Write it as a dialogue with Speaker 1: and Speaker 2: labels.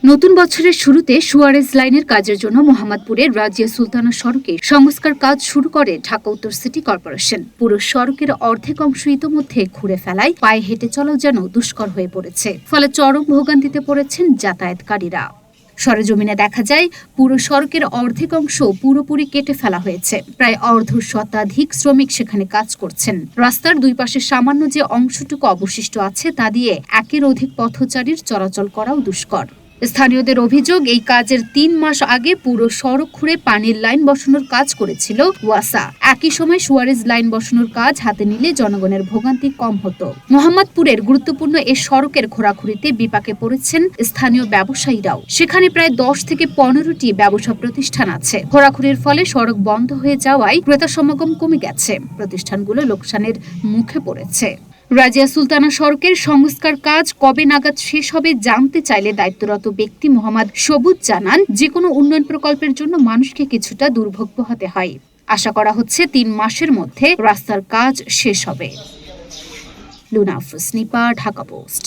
Speaker 1: নতুন বছরের শুরুতে সুয়ারেজ লাইনের কাজের জন্য মোহাম্মদপুরের রাজিয়া সুলতানা সড়কে সংস্কার কাজ শুরু করে ঢাকা উত্তর সিটি কর্পোরেশন। পুরো সড়কের অর্ধেক অংশ ইতোমধ্যে খুঁড়ে ফেলায় পায়ে হেঁটে চলাও যেন দুষ্কর হয়ে পড়েছে, ফলে চরম ভোগান্তিতে পড়েছেন যাতায়াতকারীরা। সরেজমিনে দেখা যায় পুরো সড়কের অর্ধেক অংশ পুরোপুরি কেটে ফেলা হয়েছে। প্রায় অর্ধ শতাধিক শ্রমিক সেখানে কাজ করছেন। রাস্তার দুই পাশে সামান্য যে অংশটুকু অবশিষ্ট আছে তা দিয়ে একের অধিক পথচারীর চলাচল করাও দুষ্কর। স্থানীয়দের অভিযোগ, এই কাজের ৩ মাস আগে পুরো সড়ক খুঁড়ে পানির লাইন বসানোর কাজ করেছিল ওয়াসা। একই সময় সুয়ারেজ লাইন বসানোর কাজ হাতে নিলে জনগণের ভোগান্তি কম হতো। মোহাম্মদপুরের গুরুত্বপূর্ণ এ সড়কের খোঁড়াখুঁড়িতে বিপাকে পড়েছেন স্থানীয় ব্যবসায়ীরাও। সেখানে প্রায় ১০ থেকে ১৫টি ব্যবসা প্রতিষ্ঠান আছে। খোঁড়াখুঁড়ির ফলে সড়ক বন্ধ হয়ে যাওয়ায় ক্রেতা সমাগম কমে গেছে, প্রতিষ্ঠানগুলো লোকসানের মুখে পড়েছে। রাজিয়া সুলতানা সড়কের সংস্কার কাজ কবে নাগাদ শেষ হবে জানতে চাইলে দায়িত্বরত ব্যক্তি মোহাম্মদ সবুজ জানান, যে কোনো উন্নয়ন প্রকল্পের জন্য মানুষকে কিছুটা দুর্ভোগ পোহাতে হয়। আশা করা হচ্ছে ৩ মাসের মধ্যে রাস্তার কাজ শেষ হবে। লুনা আফরোজ, নিপা, ঢাকা পোস্ট।